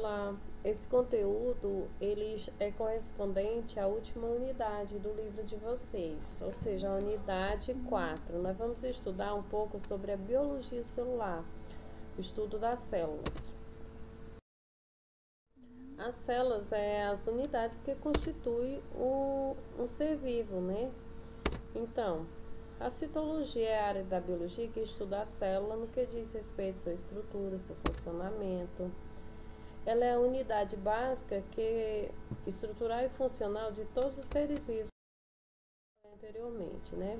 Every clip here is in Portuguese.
Olá, esse conteúdo ele é correspondente à última unidade do livro de vocês, ou seja, a unidade 4. Nós vamos estudar um pouco sobre a biologia celular, o estudo das células. As células é as unidades que constituem um ser vivo, né? Então, a citologia é a área da biologia que estuda a célula no que diz respeito à sua estrutura, seu funcionamento. Ela é a unidade básica estrutural e funcional de todos os seres vivos anteriormente, né?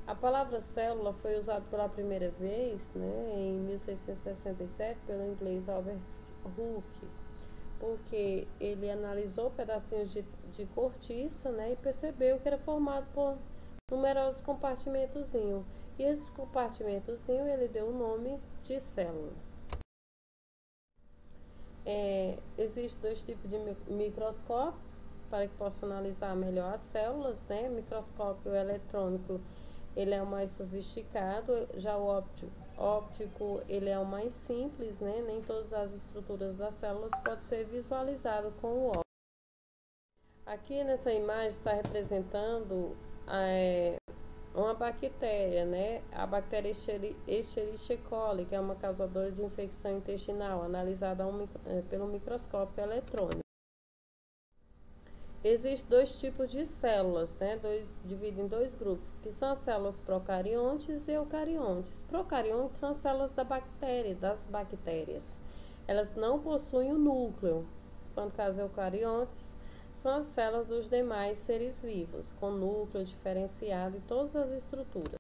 A palavra célula foi usada pela primeira vez, né, em 1667 pelo inglês Robert Hooke, porque ele analisou pedacinhos de cortiça, né, e percebeu que era formado por numerosos compartimentozinhos. E esses compartimentozinhos ele deu o nome de célula. Existem dois tipos de microscópio para que possa analisar melhor as células, né? O microscópio eletrônico ele é o mais sofisticado, já o óptico ele é o mais simples, né? Nem todas as estruturas das células podem ser visualizadas com o óptico. Aqui nessa imagem está representando uma bactéria, né? A bactéria Escherichia coli, que é uma causadora de infecção intestinal, analisada pelo microscópio eletrônico. Existem dois tipos de células, né? Dividem em dois grupos, que são as células procariontes e eucariontes. Procariontes são as células das bactérias. Elas não possuem o núcleo, enquanto que as eucariontes são as células dos demais seres vivos, com núcleo diferenciado e todas as estruturas.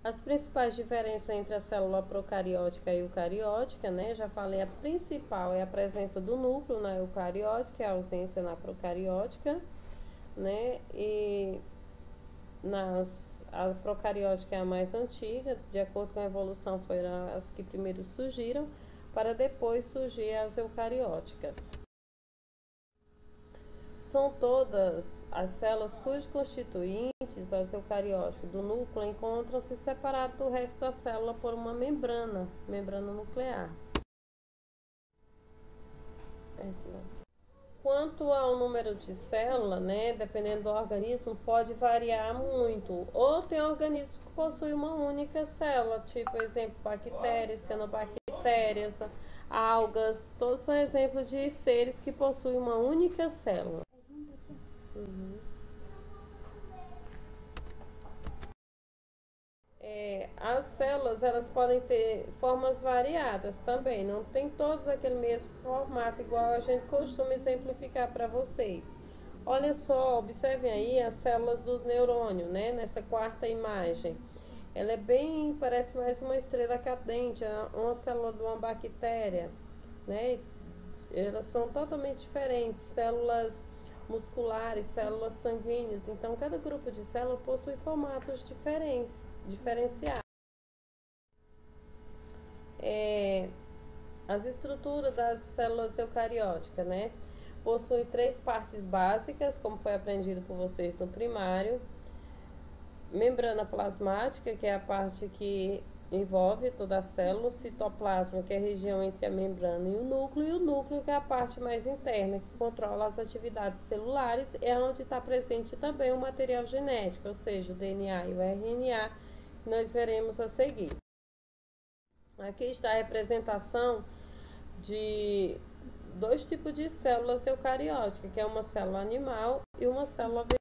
As principais diferenças entre a célula procariótica e eucariótica, né? Já falei, a principal é a presença do núcleo na eucariótica e a ausência na procariótica, né? A procariótica é a mais antiga, de acordo com a evolução, foram as que primeiro surgiram, para depois surgir as eucarióticas. São todas as células cujos constituintes, as eucarióticas do núcleo, encontram-se separados do resto da célula por uma membrana nuclear. Quanto ao número de células, né, dependendo do organismo, pode variar muito. Ou tem organismos que possuem uma única célula, tipo, exemplo, bactérias, cianobactérias, algas, todos são exemplos de seres que possuem uma única célula. As células elas podem ter formas variadas também, não tem todos aquele mesmo formato igual a gente costuma exemplificar para vocês. Olha só, observem aí as células do neurônio, né? Nessa quarta imagem. Ela parece mais uma estrela cadente, uma célula de uma bactéria, né? Elas são totalmente diferentes, células musculares, células sanguíneas. Então, cada grupo de célula possui formatos diferenciados. As estruturas das células eucarióticas, né? Possui três partes básicas, como foi aprendido por vocês no primário. Membrana plasmática, que é a parte que envolve toda a célula. Citoplasma, que é a região entre a membrana e o núcleo, que é a parte mais interna, que controla as atividades celulares, é onde está presente também o material genético, ou seja, o DNA e o RNA, que nós veremos a seguir. Aqui está a representação de dois tipos de células eucarióticas, que é uma célula animal e uma célula vegetal.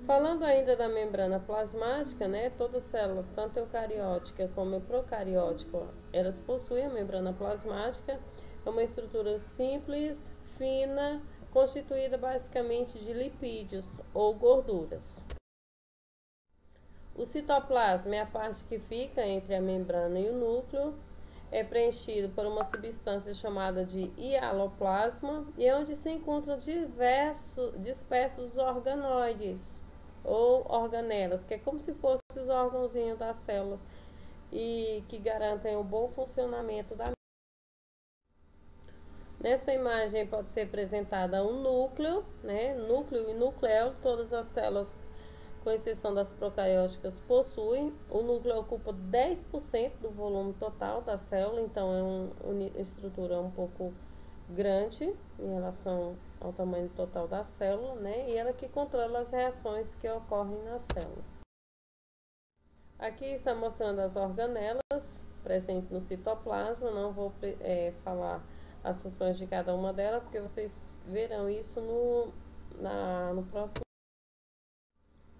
Falando ainda da membrana plasmática, né, toda célula, tanto eucariótica como procariótica, elas possuem a membrana plasmática, é uma estrutura simples, fina, constituída basicamente de lipídios ou gorduras. O citoplasma é a parte que fica entre a membrana e o núcleo, é preenchido por uma substância chamada de hialoplasma e é onde se encontram dispersos organoides ou organelas, que é como se fossem os órgãozinhos das células e que garantem o bom funcionamento da. Nessa imagem pode ser apresentada um núcleo, né? Núcleo e nucleolo, todas as células com exceção das procarióticas, possuem. O núcleo ocupa 10% do volume total da célula, então é uma estrutura um pouco grande em relação ao tamanho total da célula, né? E ela que controla as reações que ocorrem na célula. Aqui está mostrando as organelas presentes no citoplasma. Não vou falar as funções de cada uma delas, porque vocês verão isso no próximo.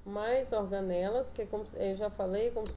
Mais organelas, que como eu já falei, como